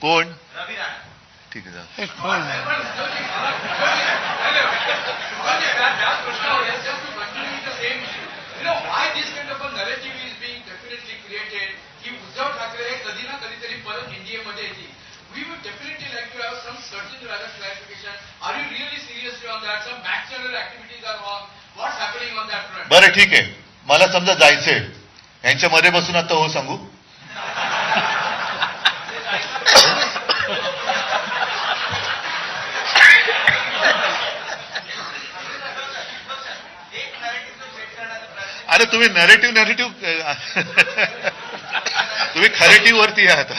कोण? ठीक आहे उद्धव ठाकरे कधी ना कधीतरी परत एनडीएमध्ये येतील. We would definitely like to have some certain rather clarification. Are you really seriously on that? Some back channel activities are on. What's happening on that front? बरं ठीक आहे, मला समजा जायचंय, यांच्या मध्ये बसून आता हो सांगू? अरे तुम्ही नरेटिव्ह तुम्ही खरेटिव्ह वरती आहात.